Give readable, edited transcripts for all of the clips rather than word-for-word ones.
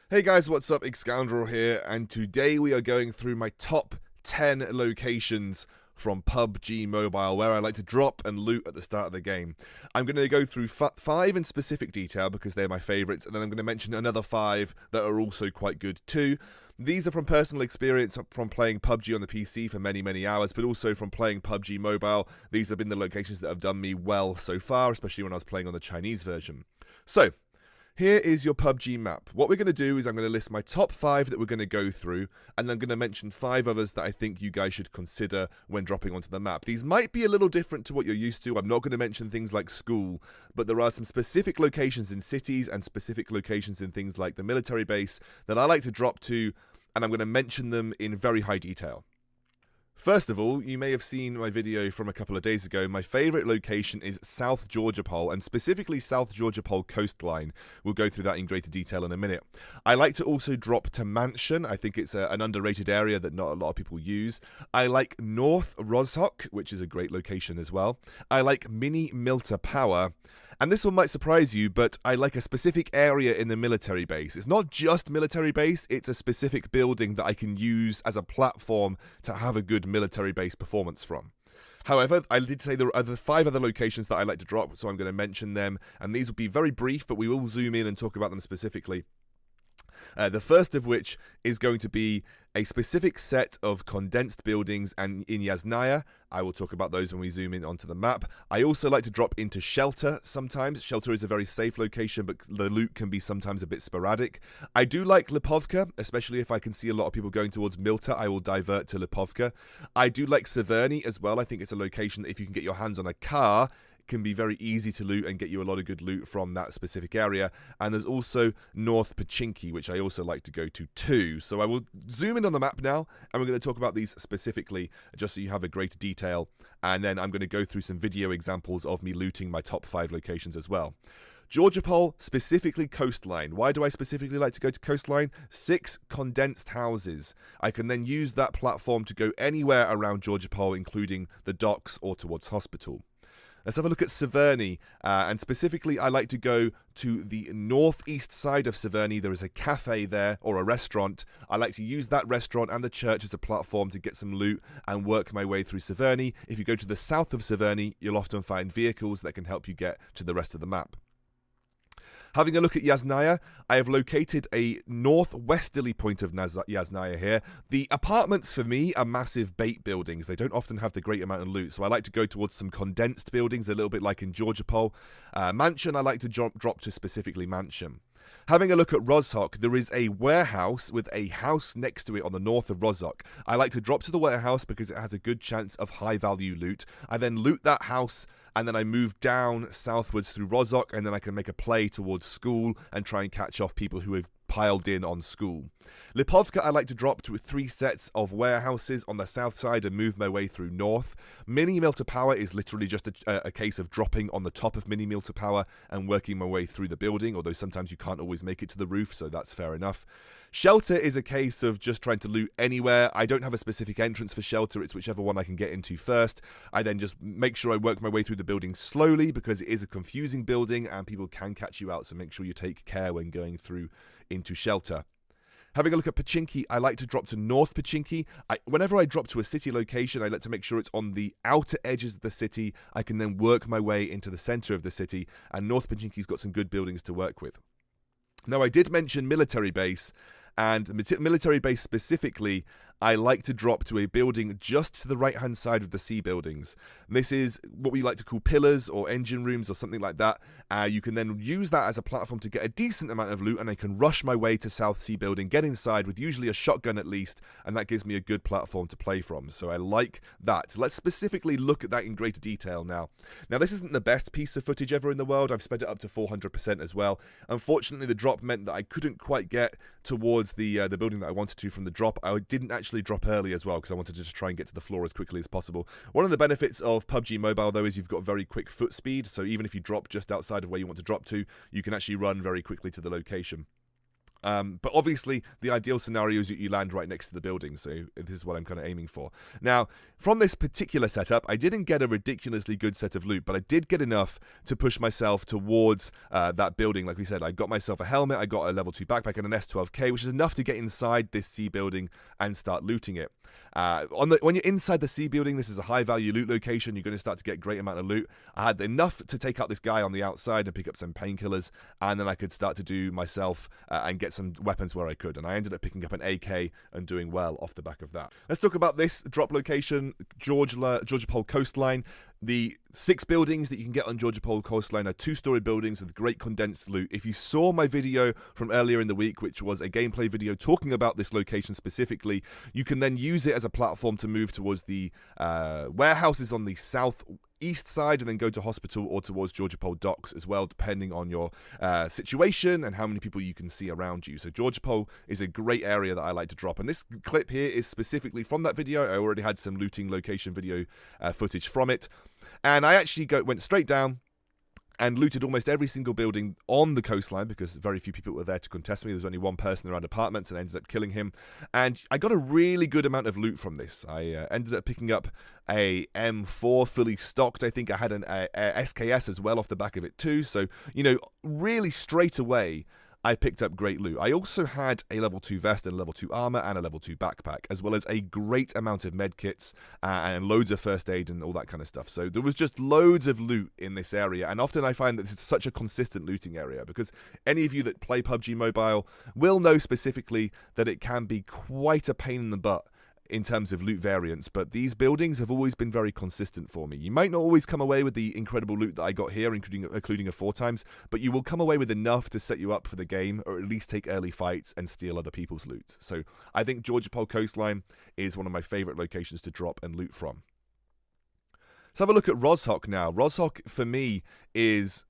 Hey guys, what's up? Scoundrel here, and today we are going through my top 10 locations from PUBG Mobile where I like to drop and loot at the start of the game. I'm going to go through 5 in specific detail because they're my favourites, and then I'm going to mention another 5 that are also quite good too. These are from personal experience from playing PUBG on the PC for many hours, but also from playing PUBG Mobile. These have been the locations that have done me well so far, especially when I was playing on the Chinese version. So, here is your PUBG map. What we're going to do is I'm going to list my top 5 that we're going to go through, and I'm going to mention 5 others that I think you guys should consider when dropping onto the map. These might be a little different to what you're used to. I'm not going to mention things like school, but there are some specific locations in cities and specific locations in things like the military base that I like to drop to, and I'm going to mention them in very high detail. First of all, you may have seen my video from a couple of days ago. My favourite location is South Georgia Pole, and specifically South Georgia Pole coastline. We'll go through that in greater detail in a minute. I like to also drop to Mansion. I think it's an underrated area that not a lot of people use. I like North Rozhok, which is a great location as well. I like Mini Milta Power. And this one might surprise you, but I like a specific area in the military base. It's not just military base, it's a specific building that I can use as a platform to have a good military base performance from. However, I did say there are 5 other locations that I like to drop, so I'm going to mention them, and these will be very brief, but we will zoom in and talk about them specifically. The first of which is going to be a specific set of condensed buildings and in Yasnaya. I will talk about those when we zoom in onto the map. I also like to drop into Shelter sometimes. Shelter is a very safe location, but the loot can be sometimes a bit sporadic. I do like Lipovka, especially if I can see a lot of people going towards Milta, I will divert to Lipovka. I do like Severny as well. I think it's a location that if you can get your hands on a car, can be very easy to loot and get you a lot of good loot from that specific area. And there's also North Pachinki, which I also like to go to too. So I will zoom in on the map now, and we're going to talk about these specifically just so you have a greater detail, and then I'm going to go through some video examples of me looting my top 5 locations as well. Georgia Pole, specifically coastline. Why do I specifically like to go to coastline? 6 condensed houses. I can then use that platform to go anywhere around Georgia Pole, including the docks or towards hospital. Let's have a look at Severny, and specifically I like to go to the northeast side of Severny. There is a cafe there, or a restaurant. I like to use that restaurant and the church as a platform to get some loot and work my way through Severny. If you go to the south of Severny, you'll often find vehicles that can help you get to the rest of the map. Having a look at Yasnaya, I have located a northwesterly point of Yasnaya here. The apartments for me are massive bait buildings. They don't often have the great amount of loot, so I like to go towards some condensed buildings, a little bit like in Georgia Pole. Mansion, I like to drop to specifically Mansion. Having a look at Rozhok, there is a warehouse with a house next to it on the north of Rozhok. I like to drop to the warehouse because it has a good chance of high value loot. I then loot that house, and then I move down southwards through Rozhok, and then I can make a play towards school and try and catch off people who have piled in on school. Lipovka, I like to drop to 3 sets of warehouses on the south side and move my way through north. Mini Milta Power is literally just a case of dropping on the top of Mini Milta Power and working my way through the building, although sometimes you can't always make it to the roof, so that's fair enough. Shelter is a case of just trying to loot anywhere. I don't have a specific entrance for Shelter, it's whichever one I can get into first. I then just make sure I work my way through the building slowly because it is a confusing building and people can catch you out, so make sure you take care when going through into Shelter. Having a look at Pachinki, I like to drop to North Pachinki. Whenever I drop to a city location, I like to make sure it's on the outer edges of the city. I can then work my way into the center of the city, and North Pachinki's got some good buildings to work with. Now, I did mention military base, and military base specifically, I like to drop to a building just to the right-hand side of the C buildings. This is what we like to call pillars or engine rooms or something like that. You can then use that as a platform to get a decent amount of loot, and I can rush my way to South C building, get inside with usually a shotgun at least, and that gives me a good platform to play from. So I like that. Let's specifically look at that in greater detail now. Now, this isn't the best piece of footage ever in the world. I've sped it up to 400% as well. Unfortunately, the drop meant that I couldn't quite get towards the building that I wanted to from the drop. I didn't actually drop early as well because I wanted to just try and get to the floor as quickly as possible. One of the benefits of PUBG Mobile though is you've got very quick foot speed, so even if you drop just outside of where you want to drop to, you can actually run very quickly to the location. But obviously, the ideal scenario is that you land right next to the building, so this is what I'm kind of aiming for. Now, from this particular setup, I didn't get a ridiculously good set of loot, but I did get enough to push myself towards that building. Like we said, I got myself a helmet, I got a level 2 backpack, and an S12K, which is enough to get inside this C building and start looting it. When you're inside the C building, this is a high-value loot location. You're going to start to get a great amount of loot. I had enough to take out this guy on the outside and pick up some painkillers, and then I could start to do myself and get some weapons where I could. And I ended up picking up an AK and doing well off the back of that. Let's talk about this drop location, Georgia Pole coastline. The 6 buildings that you can get on Georgia Pole coastline are 2-story buildings with great condensed loot. If you saw my video from earlier in the week, which was a gameplay video talking about this location specifically, you can then use it as a platform to move towards the warehouses on the southeast side and then go to hospital or towards Georgia Pole docks as well, depending on your situation and how many people you can see around you. So Georgia Pole is a great area that I like to drop, and this clip here is specifically from that video. I already had some looting location video footage from it, and I actually went straight down and looted almost every single building on the coastline because very few people were there to contest me. There was only one person around apartments, and I ended up killing him. And I got a really good amount of loot from this. I ended up picking up a M4 fully stocked. I think I had an SKS as well off the back of it too. So, you know, really straight away, I picked up great loot. I also had a level 2 vest and a level 2 armor and a level 2 backpack, as well as a great amount of med kits and loads of first aid and all that kind of stuff. So there was just loads of loot in this area, and often I find that this is such a consistent looting area because any of you that play PUBG Mobile will know specifically that it can be quite a pain in the butt in terms of loot variants, but these buildings have always been very consistent for me. You might not always come away with the incredible loot that I got here, including a 4 times, but you will come away with enough to set you up for the game, or at least take early fights and steal other people's loot. So I think Georgia Pole coastline is one of my favorite locations to drop and loot from. Let's have a look at Rozhok now. Rozhok, for me, is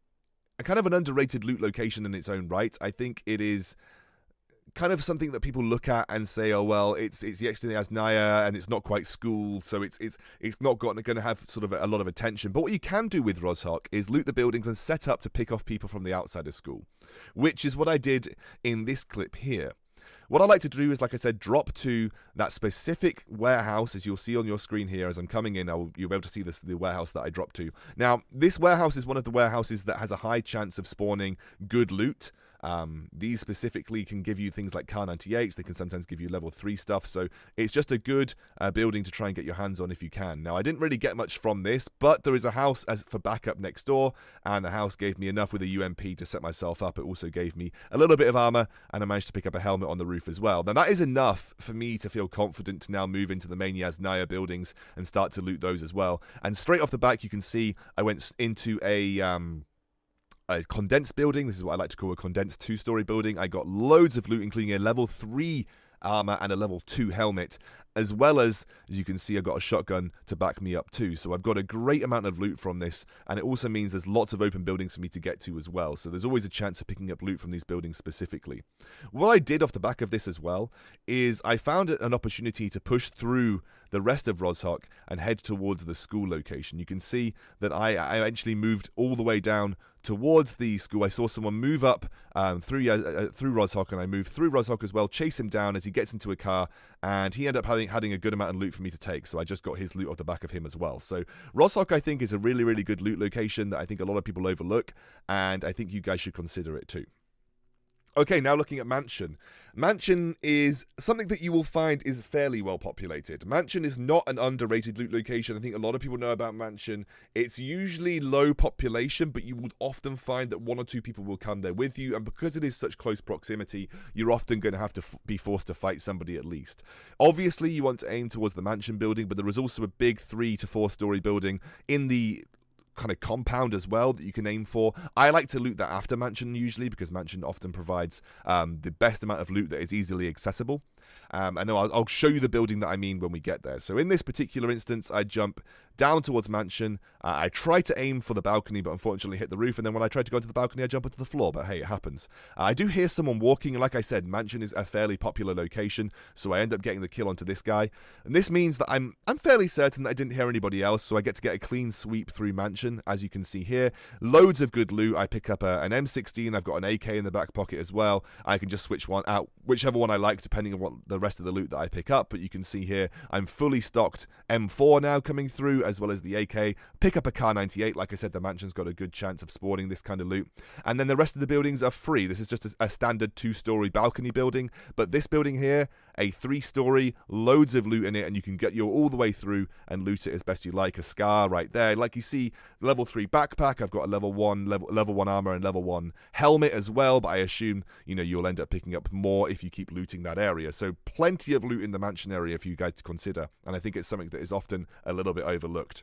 a kind of an underrated loot location in its own right. I think it is kind of something that people look at and say, oh well, it's Yekstini-Aznaya and it's not quite school, so it's not going to have sort of a lot of attention. But what you can do with Rozhok is loot the buildings and set up to pick off people from the outside of school, which is what I did in this clip here. What I like to do is, like I said, drop to that specific warehouse, as you'll see on your screen here. As I'm coming in, you'll be able to see the warehouse that I dropped to. Now, this warehouse is one of the warehouses that has a high chance of spawning good loot. These specifically can give you things like Kar 98s. They can sometimes give you level 3 stuff, so it's just a good building to try and get your hands on if you can. Now, I didn't really get much from this, but there is a house as for backup next door, and the house gave me enough with a UMP to set myself up. It also gave me a little bit of armor, and I managed to pick up a helmet on the roof as well. Now, that is enough for me to feel confident to now move into the main Yasnaya buildings and start to loot those as well. And straight off the back, you can see I went into a condensed building. This is what I like to call a condensed 2-story building. I got loads of loot, including a level 3 armor and a level 2 helmet, as well as you can see, I've got a shotgun to back me up too. So I've got a great amount of loot from this, and it also means there's lots of open buildings for me to get to as well. So there's always a chance of picking up loot from these buildings specifically. What I did off the back of this as well is I found an opportunity to push through the rest of Rozhok and head towards the school location. You can see that I actually moved all the way down towards the school. I saw someone move up through Rozhok, and I moved through Rozhok as well, chase him down as he gets into a car, and he ended up having a good amount of loot for me to take, so I just got his loot off the back of him as well. So Rozhok, I think, is a really, really good loot location that I think a lot of people overlook, and I think you guys should consider it too. Okay, now looking at Mansion. Mansion is something that you will find is fairly well populated. Mansion is not an underrated loot location. I think a lot of people know about Mansion. It's usually low population, but you would often find that 1 or 2 people will come there with you, and because it is such close proximity, you're often going to have to be forced to fight somebody at least. Obviously, you want to aim towards the Mansion building, but there is also a big 3 to 4 story building in the kind of compound as well that you can aim for. I like to loot that after Mansion usually, because Mansion often provides the best amount of loot that is easily accessible. And then I'll show you the building that I mean when we get there. So in this particular instance, I jump down towards mansion. I try to aim for the balcony, but unfortunately hit the roof. And then when I try to go into the balcony, I jump onto the floor. But hey, it happens. I do hear someone walking. Like I said, mansion is a fairly popular location, so I end up getting the kill onto this guy. And this means that I'm fairly certain that I didn't hear anybody else, so I get to get a clean sweep through mansion. As you can see here, loads of good loot. I pick up an M16. I've got an AK in the back pocket as well. I can just switch one out, whichever one I like, depending on what the rest of the loot that I pick up. But you can see here, I'm fully stocked M4 now coming through, as well as the AK. Pick up a Kar 98. Like I said, the mansion's got a good chance of spawning this kind of loot. And then the rest of the buildings are free. This is just a standard 2-story balcony building, but this building here, a 3-story, loads of loot in it, and you can get all the way through and loot it as best you like. A Scar right there. Like you see, level 3 backpack. I've got a level 1 armor and level 1 helmet as well, but I assume, you'll end up picking up more if you keep looting that area. So plenty of loot in the mansion area for you guys to consider, and I think it's something that is often a little bit overlooked.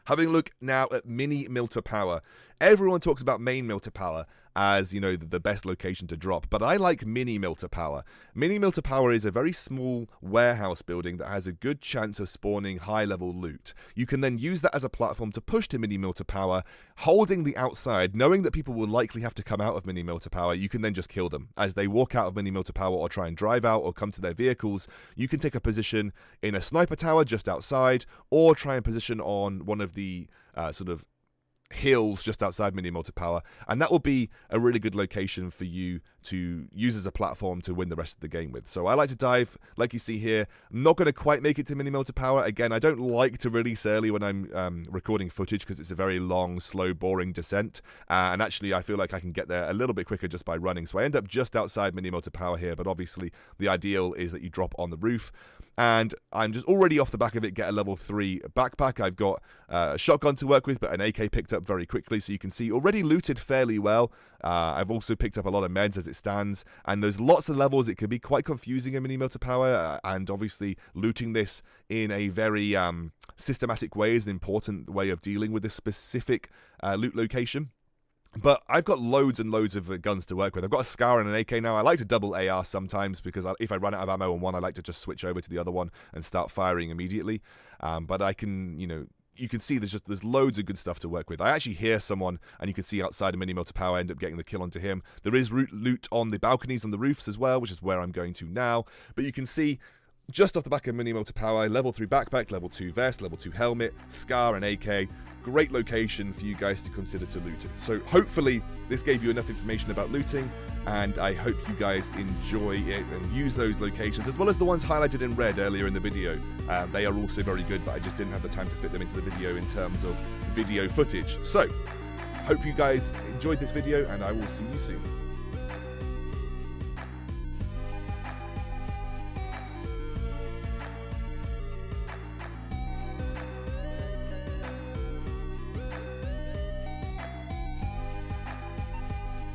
Having a look now at Mini Milta Power. Everyone talks about Main Milta Power as, the best location to drop, but I like Mini Milta Power. Mini Milta Power is a very small warehouse building that has a good chance of spawning high-level loot. You can then use that as a platform to push to Mini Milta Power, holding the outside, knowing that people will likely have to come out of Mini Milta Power. You can then just kill them. As they walk out of Mini Milta Power or try and drive out or come to their vehicles, you can take a position in a sniper tower just outside, or try and position on one of the sort of hills just outside Mini Milta Power, and that will be a really good location for you to use as a platform to win the rest of the game with. So I like to dive, like you see here. I'm not going to quite make it to Mini Milta Power. Again, I don't like to release early when I'm recording footage because it's a very long, slow, boring descent, and actually I feel like I can get there a little bit quicker just by running. So I end up just outside Mini Milta Power here, but obviously the ideal is that you drop on the roof. And I'm just already off the back of it, get a level 3 backpack. I've got a shotgun to work with, but an AK picked up very quickly, so you can see already looted fairly well. I've also picked up a lot of meds as it stands, and there's lots of levels. It can be quite confusing in Mini Milta Power, and obviously looting this in a very systematic way is an important way of dealing with this specific loot location. But I've got loads and loads of guns to work with. I've got a Scar and an AK now. I like to double AR sometimes because if I run out of ammo on one, I like to just switch over to the other one and start firing immediately. But I can, you can see there's loads of good stuff to work with. I actually hear someone, and you can see outside of Mini Milta Power, I end up getting the kill onto him. There is loot on the balconies on the roofs as well, which is where I'm going to now. But you can see, just off the back of Mini Milta Power, level 3 backpack, level 2 vest, level 2 helmet, Scar and AK. Great location for you guys to consider to loot. So hopefully this gave you enough information about looting, and I hope you guys enjoy it and use those locations, as well as the ones highlighted in red earlier in the video. They are also very good, but I just didn't have the time to fit them into the video in terms of video footage. So, hope you guys enjoyed this video, and I will see you soon.